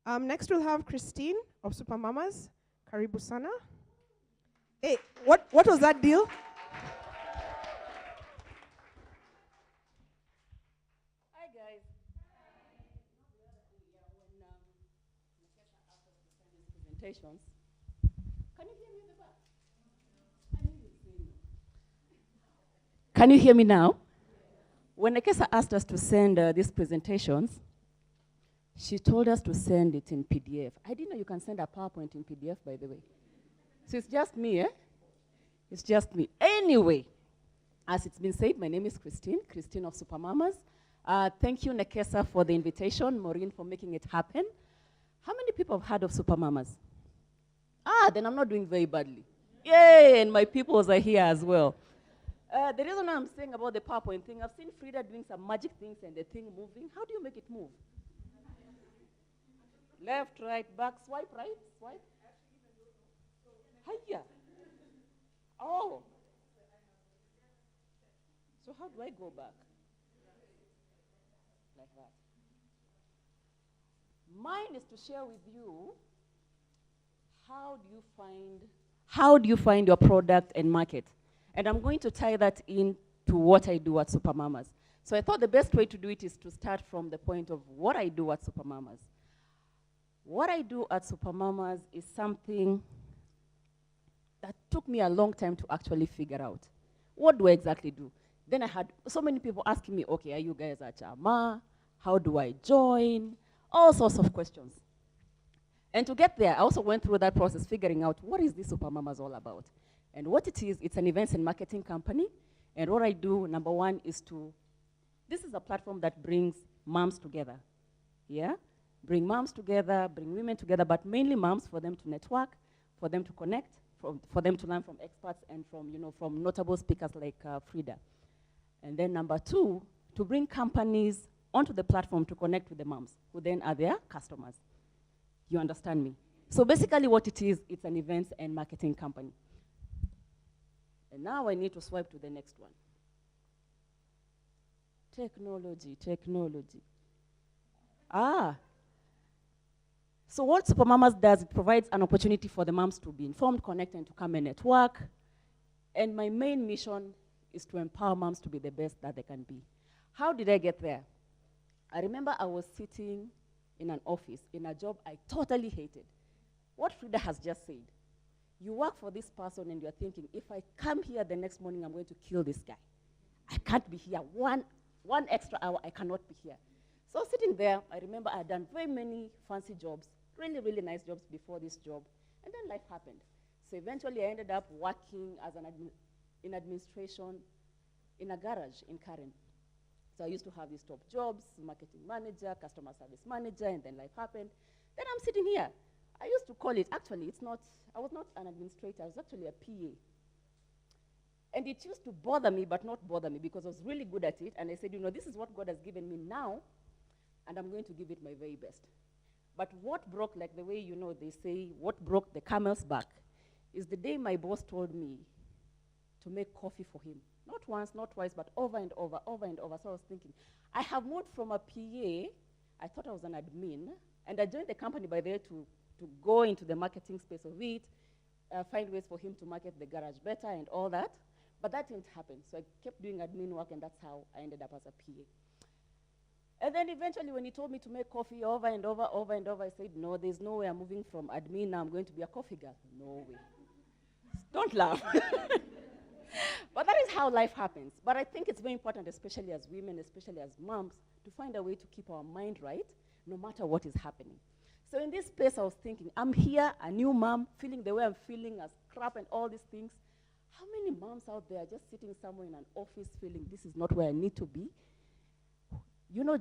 Next we'll have Christine of Supamamas. Karibu sana. Hey, what was that deal? Hi guys. Presentations. Can you hear me in the back? Can you hear me now? When Nekesa asked us to send these presentations, she told us to send it in PDF. I didn't know you can send a PowerPoint in PDF, by the way. So it's just me, eh? It's just me. Anyway, as it's been said, my name is Christine of Supamamas. Thank you, Nekesa, for the invitation, Maureen, for making it happen. How many people have heard of Supamamas? Then I'm not doing very badly. Yay, and my peoples are here as well. The reason I'm saying about the PowerPoint thing, I've seen Frida doing some magic things and the thing moving. How do you make it move? Left, right, back, swipe, right, swipe. Hiya. Oh. So how do I go back? Like that. Mine is to share with you how do you find your product and market. And I'm going to tie that into what I do at Supamamas. So I thought the best way to do it is to start from the point of what I do at Supamamas. What I do at Supamamas is something that took me a long time to actually figure out. What do I exactly do? Then I had so many people asking me, okay, are you guys at Chama? How do I join? All sorts of questions. And to get there, I also went through that process figuring out what is this Supamamas all about. And what it is, it's an events and marketing company. And what I do, number one, is this is a platform that brings moms together. Yeah? Bring moms together, bring women together, but mainly moms for them to network, for them to connect, for them to learn from experts and from notable speakers like Frida. And then number two, to bring companies onto the platform to connect with the moms, who then are their customers. You understand me? So basically what it is, it's an events and marketing company. And now I need to swipe to the next one. Technology. So what Supamamas does, it provides an opportunity for the moms to be informed, connect, and to come and network. And my main mission is to empower moms to be the best that they can be. How did I get there? I remember I was sitting in an office, in a job I totally hated. What Frida has just said. You work for this person and you're thinking, if I come here the next morning, I'm going to kill this guy. I can't be here. One extra hour, I cannot be here. So sitting there, I remember I had done very many fancy jobs, really, really nice jobs before this job, and then life happened. So eventually I ended up working as in administration in a garage in Karen. So I used to have these top jobs, marketing manager, customer service manager, and then life happened. Then I'm sitting here. I used to call it, actually, I was not an administrator, I was actually a PA. And it used to bother me, but not bother me, because I was really good at it. And I said, this is what God has given me now, and I'm going to give it my very best. But what broke, like the way, they say, what broke the camel's back, is the day my boss told me to make coffee for him. Not once, not twice, but over and over. So I was thinking, I have moved from a PA, I thought I was an admin, and I joined the company by the way to go into the marketing space of it, find ways for him to market the garage better and all that. But that didn't happen. So I kept doing admin work, and that's how I ended up as a PA. And then eventually when he told me to make coffee over and over, I said, no, there's no way I'm moving from admin, now I'm going to be a coffee girl. No way. Don't laugh. But that is how life happens. But I think it's very important, especially as women, especially as moms, to find a way to keep our mind right, no matter what is happening. So in this space, I was thinking, I'm here, a new mom, feeling the way I'm feeling, as crap and all these things. How many moms out there just sitting somewhere in an office feeling this is not where I need to be?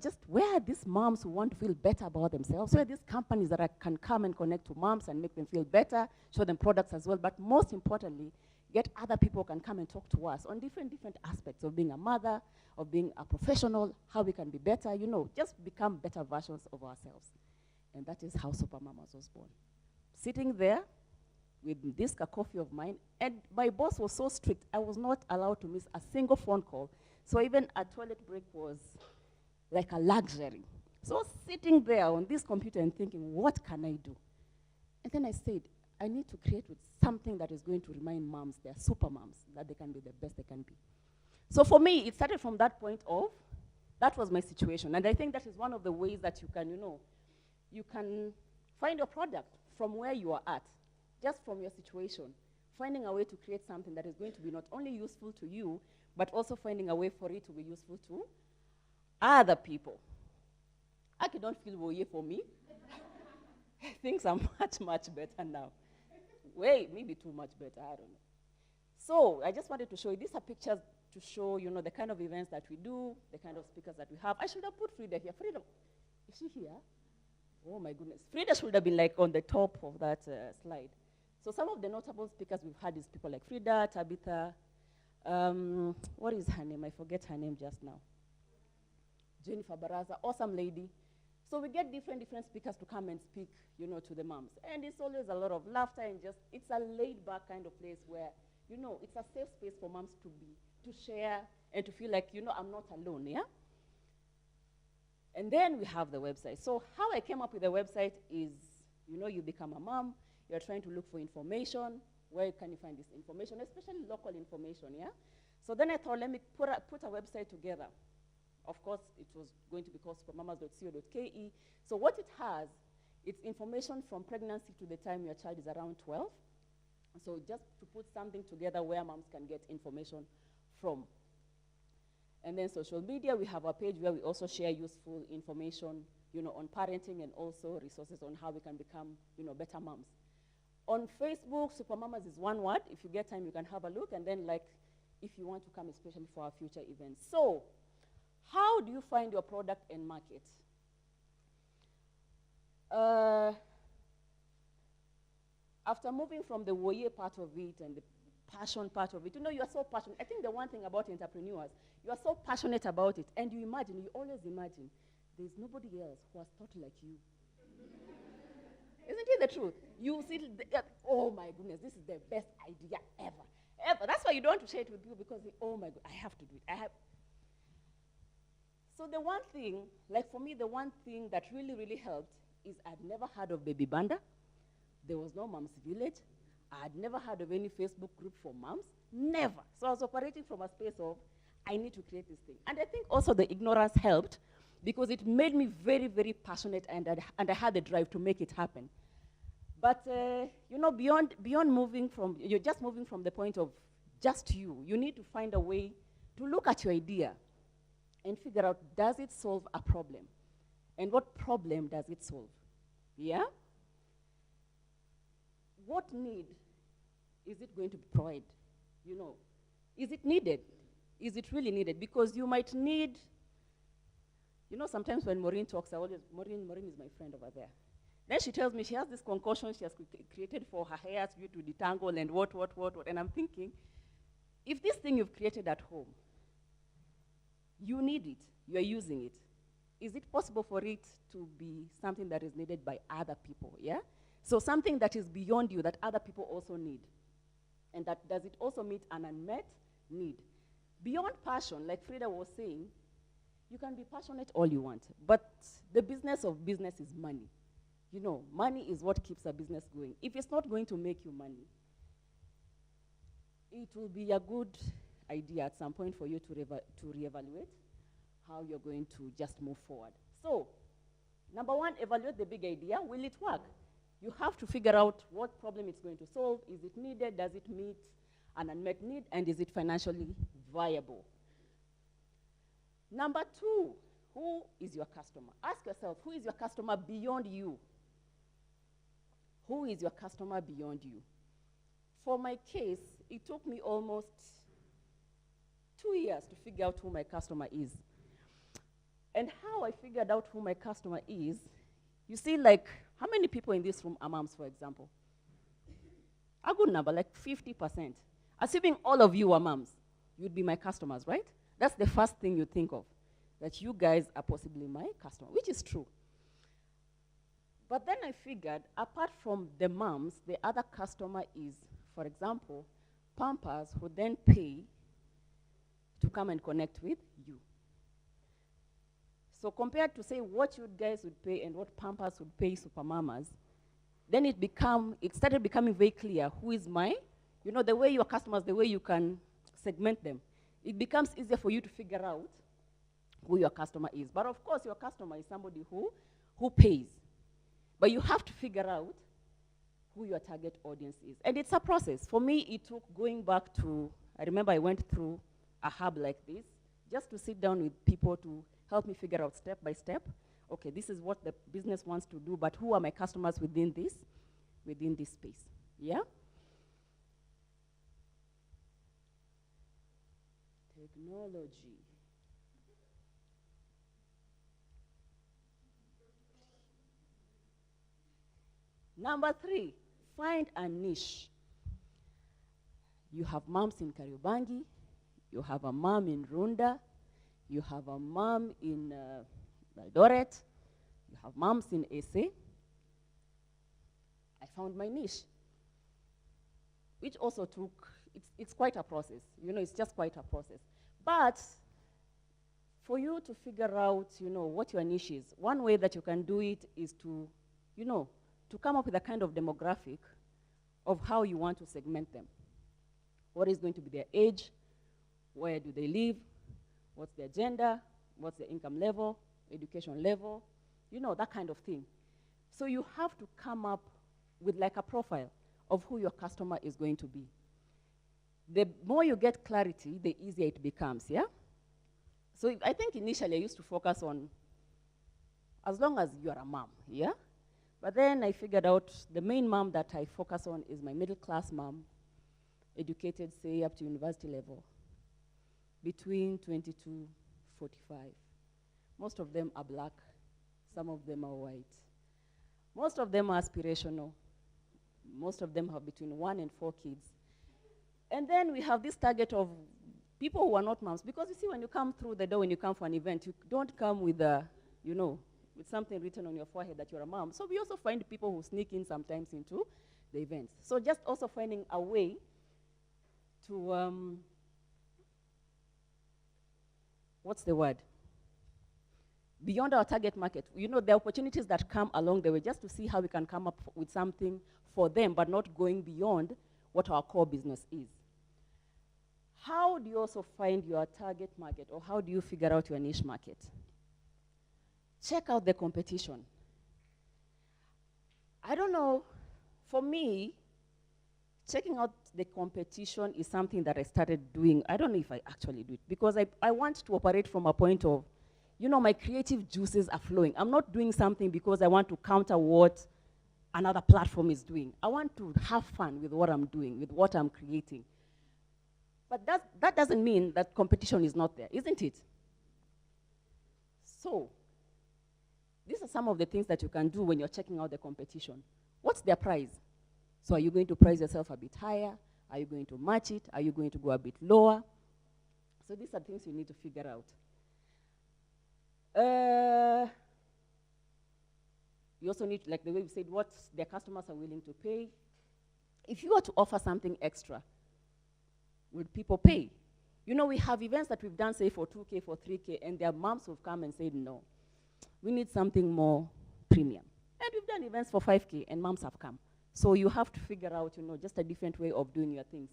Just where are these moms who want to feel better about themselves? Where are these companies that can come and connect to moms and make them feel better, show them products as well, but most importantly, get other people who can come and talk to us on different aspects of being a mother, of being a professional, how we can be better, just become better versions of ourselves. And that is how Supamamas was born. Sitting there with this coffee of mine, and my boss was so strict, I was not allowed to miss a single phone call. So even a toilet break was like a luxury. So I was sitting there on this computer and thinking, what can I do? And then I said, I need to create with something that is going to remind moms, they're super moms, that they can be the best they can be. So for me, it started from that point of, that was my situation. And I think that is one of the ways that you can, you can find your product from where you are at, just from your situation, finding a way to create something that is going to be not only useful to you, but also finding a way for it to be useful to other people. I don't feel worried for me. Things are much, much better now. Wait, maybe too much better, I don't know. So I just wanted to show you, these are pictures to show, the kind of events that we do, the kind of speakers that we have. I should have put Frida here. Frida, is she here? Oh my goodness. Frida should have been like on the top of that slide. So some of the notable speakers we've had is people like Frida, Tabitha, what is her name? I forget her name just now. Jennifer Baraza, awesome lady. So we get different speakers to come and speak, to the moms. And it's always a lot of laughter and it's a laid-back kind of place where, it's a safe space for moms to share and to feel like, I'm not alone, yeah? And then we have the website. So how I came up with the website is, you become a mom, you're trying to look for information. Where can you find this information, especially local information, yeah? So then I thought, let me put a website together. Of course, it was going to be called supamamas.co.ke. So what it has, it's information from pregnancy to the time your child is around 12. So just to put something together where moms can get information from. And then social media, we have a page where we also share useful information, on parenting and also resources on how we can become, better moms. On Facebook, Supamamas is one word. If you get time, you can have a look. And then, if you want to come, especially for our future events. So, how do you find your product and market? After moving from the warrior part of it and the passion part of it, you are so passionate. I think the one thing about entrepreneurs, you are so passionate about it. And you always imagine, there's nobody else who has thought like you. Isn't it the truth? You see, oh my goodness, this is the best idea ever. That's why you don't want to share it with people because, oh my God, I have to do it. So the one thing, for me, the one thing that really, really helped is I'd never heard of Baby Banda. There was no Moms Village. I'd never heard of any Facebook group for moms. Never. So I was operating from a space of, I need to create this thing. And I think also the ignorance helped because it made me very, very passionate and I had the drive to make it happen. But, beyond moving from, you're just moving from the point of just you need to find a way to look at your idea and figure out, does it solve a problem? And what problem does it solve? Yeah? What need is it going to provide? Is it needed? Is it really needed? Because you might need, sometimes when Maureen talks, Maureen is my friend over there. Then she tells me she has this concoction she has created for her hair to detangle and what. And I'm thinking, if this thing you've created at home, you need it, you're using it, is it possible for it to be something that is needed by other people, yeah? So something that is beyond you that other people also need. And does it also meet an unmet need? Beyond passion, like Frida was saying, you can be passionate all you want, but the business of business is money. Money is what keeps a business going. If it's not going to make you money, it will be a good idea at some point for you to reevaluate how you're going to just move forward. So, number one, evaluate the big idea. Will it work? You have to figure out what problem it's going to solve. Is it needed? Does it meet an unmet need? And is it financially viable? Number two, who is your customer? Ask yourself, who is your customer beyond you? Who is your customer beyond you? For my case, it took me almost 2 years to figure out who my customer is. And how I figured out who my customer is, you see, how many people in this room are moms, for example? A good number, 50%. Assuming all of you are moms, you'd be my customers, right? That's the first thing you think of, that you guys are possibly my customer, which is true. But then I figured, apart from the moms, the other customer is, for example, Pampers, who then pay to come and connect with you. So compared to say what you guys would pay and what Pampers would pay Supamamas, then it started becoming very clear who is my, the way your customers, the way you can segment them. It becomes easier for you to figure out who your customer is. But of course, your customer is somebody who pays. But you have to figure out who your target audience is. And it's a process. For me, it took going back to, I remember I went through a hub like this, just to sit down with people to help me figure out step by step, okay, this is what the business wants to do, but who are my customers within this space, yeah? Technology. Number 3, find a niche. You have moms in Kariobangi, you have a mom in Runda, you have a mom in Eldoret, you have moms in SA. I found my niche, which also took, it's quite a process. It's just quite a process. But for you to figure out, what your niche is, one way that you can do it is to, to come up with a kind of demographic of how you want to segment them. What is going to be their age? Where do they live? What's their gender? What's their income level? Education level? That kind of thing. So you have to come up with like a profile of who your customer is going to be. The more you get clarity, the easier it becomes, yeah? So I think initially I used to focus on as long as you're a mom, yeah? But then I figured out the main mom that I focus on is my middle class mom, educated, say, up to university level, between 20 to 45. Most of them are black, some of them are white. Most of them are aspirational. Most of them have between 1 and 4 kids. And then we have this target of people who are not moms, because you see, when you come through the door, when you come for an event, you don't come with with something written on your forehead that you're a mom. So we also find people who sneak in sometimes into the events. So just also finding a way to, what's the word? Beyond our target market. The opportunities that come along the way, just to see how we can come up with something for them, but not going beyond what our core business is. How do you also find your target market, or how do you figure out your niche market? Check out the competition. I don't know, for me, checking out the competition is something that I started doing. I don't know if I actually do it, because I want to operate from a point of, my creative juices are flowing. I'm not doing something because I want to counter what another platform is doing. I want to have fun with what I'm doing, with what I'm creating. But that doesn't mean that competition is not there, isn't it? So, these are some of the things that you can do when you're checking out the competition. What's their price? So are you going to price yourself a bit higher? Are you going to match it? Are you going to go a bit lower? So these are things you need to figure out. You also need, like the way we said, what their customers are willing to pay. If you were to offer something extra, would people pay? We have events that we've done, say, for 2K, for 3K, and their moms have come and said, no, we need something more premium. And we've done events for 5K, and moms have come. So you have to figure out, just a different way of doing your things.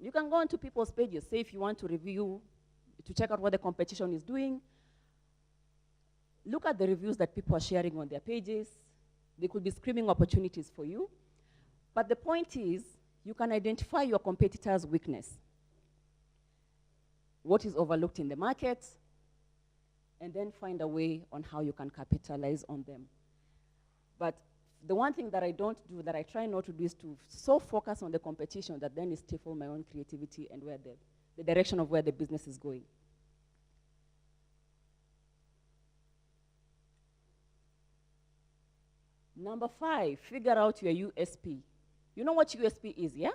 You can go onto people's pages. Say if you want to review, to check out what the competition is doing, look at the reviews that people are sharing on their pages. They could be screaming opportunities for you. But the point is, you can identify your competitor's weakness, what is overlooked in the market, and then find a way on how you can capitalize on them. But the one thing that I don't do, that I try not to do, is to so focus on the competition that then it stifles my own creativity and where the direction of where the business is going. Number 5, figure out your USP. You know what USP is, yeah?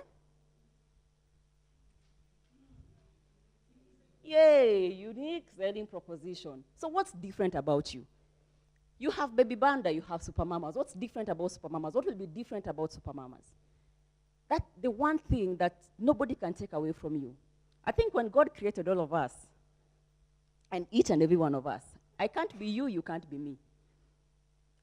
Yay, unique selling proposition. So what's different about you? You have Baby Banda, you have Supamamas. What's different about Supamamas? What will be different about Supamamas? That's the one thing that nobody can take away from you. I think when God created all of us, and each and every one of us, I can't be you, you can't be me.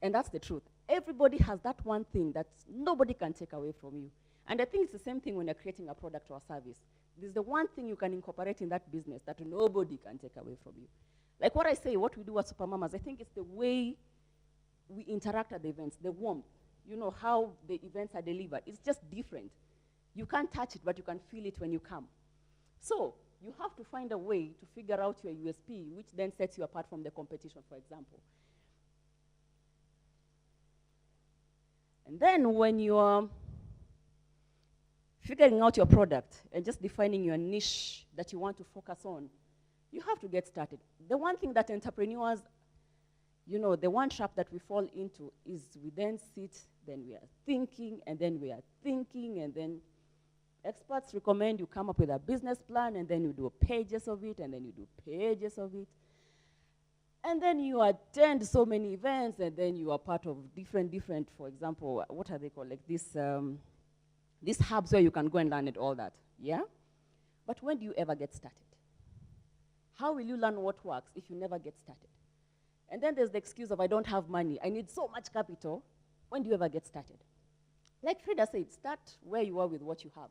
And that's the truth. Everybody has that one thing that nobody can take away from you. And I think it's the same thing when you're creating a product or a service. There's the one thing you can incorporate in that business that nobody can take away from you. Like what I say, what we do at Supamamas, I think it's the way we interact at the events, the warmth, you know, how the events are delivered. It's just different. You can't touch it, but you can feel it when you come. So you have to find a way to figure out your USP, which then sets you apart from the competition, for example. And then when you're figuring out your product and just defining your niche that you want to focus on, you have to get started. The one thing that entrepreneurs, you know, the one trap that we fall into is we then sit, then we are thinking, and then we are thinking, and then experts recommend you come up with a business plan, and then you do pages of it, and then you do pages of it. And then you attend so many events, and then you are part of different, for example, what are they called? Like these hubs where you can go and learn it, all that, yeah? But when do you ever get started? How will you learn what works if you never get started? And then there's the excuse of, I don't have money, I need so much capital. When do you ever get started? Like Frida said, start where you are with what you have.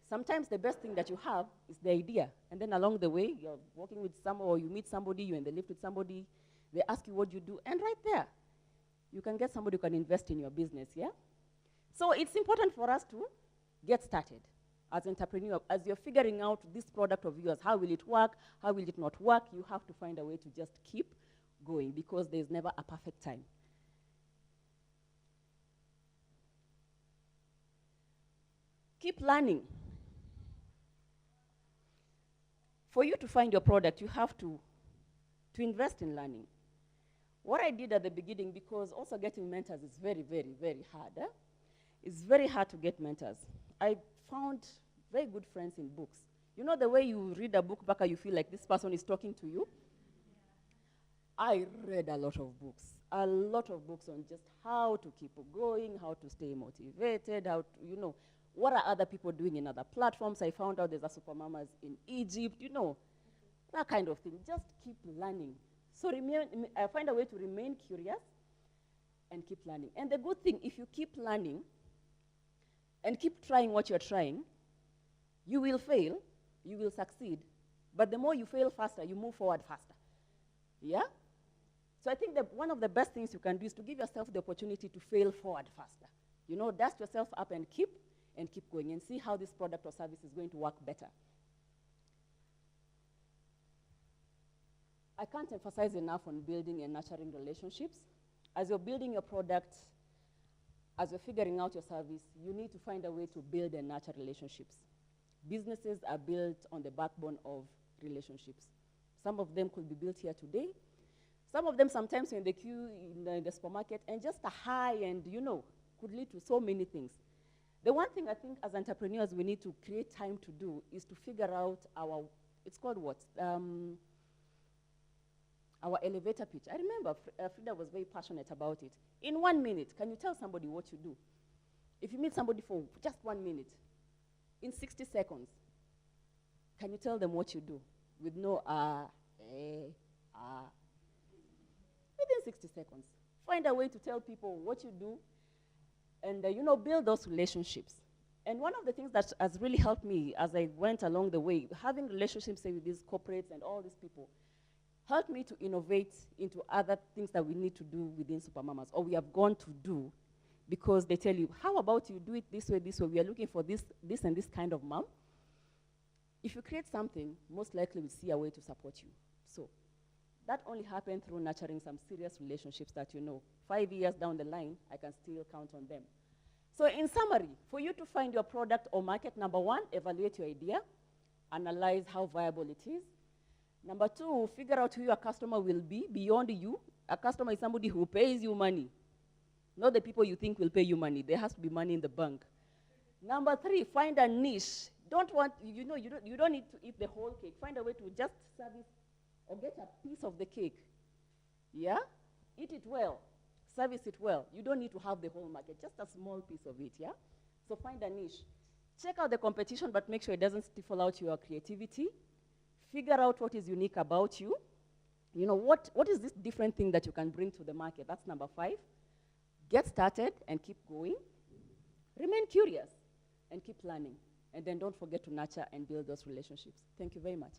Sometimes the best thing that you have is the idea. And then along the way, you're walking with someone, or you meet somebody, you're in the lift with somebody, they ask you what you do, and right there, you can get somebody who can invest in your business, yeah? So it's important for us to get started as entrepreneur. As you're figuring out this product of yours, how will it work, how will it not work, you have to find a way to just keep going, because there's never a perfect time. Keep learning. For you to find your product, you have to invest in learning. What I did at the beginning, because also getting mentors is very, very hard. It's very hard to get mentors. I found very good friends in books. You know the way you read a book back and you feel like this person is talking to you? I read a lot of books on just how to keep going, how to stay motivated, how to, you know, what are other people doing in other platforms? I found out there's a Supamamas in Egypt, you know, that kind of thing. Just keep learning. So I find a way to remain curious and keep learning. And the good thing, if you keep learning and keep trying what you're trying, you will fail, you will succeed, but the more you fail faster, you move forward faster. Yeah? So I think that one of the best things you can do is to give yourself the opportunity to fail forward faster. You know, dust yourself up and keep going and see how this product or service is going to work better. I can't emphasize enough on building and nurturing relationships. As you're building your product, as you're figuring out your service, you need to find a way to build and nurture relationships. Businesses are built on the backbone of relationships. Some of them could be built here today. Some of them sometimes you're in the queue in the supermarket, and just a hi and, you know, could lead to so many things. The one thing I think as entrepreneurs we need to create time to do is to figure out our, it's called what? Our elevator pitch. I remember Frida was very passionate about it. In 1 minute, can you tell somebody what you do? If you meet somebody for just 1 minute, in 60 seconds, can you tell them what you do? With no Within 60 seconds. Find a way to tell people what you do, and you know, build those relationships. And one of the things that has really helped me as I went along the way, having relationships, say, with these corporates and all these people, helped me to innovate into other things that we need to do within Supamamas, or we have gone to do, because they tell you, how about you do it this way, we are looking for this and this kind of mom. If you create something, most likely we'll see a way to support you. So that only happened through nurturing some serious relationships that, you know, 5 years down the line, I can still count on them. So in summary, for you to find your product or market, number one, evaluate your idea, analyze how viable it is. Number two, figure out who your customer will be beyond you. A customer is somebody who pays you money, not the people you think will pay you money. There has to be money in the bank. Number three, find a niche. You don't need to eat the whole cake. Find a way to just service or get a piece of the cake. Yeah? Eat it well. Service it well. You don't need to have the whole market, just a small piece of it, yeah? So find a niche. Check out the competition, but make sure it doesn't stifle out your creativity. Figure out what is unique about you. You know, what is this different thing that you can bring to the market? That's number 5. Get started and keep going. Remain curious and keep learning. And then don't forget to nurture and build those relationships. Thank you very much.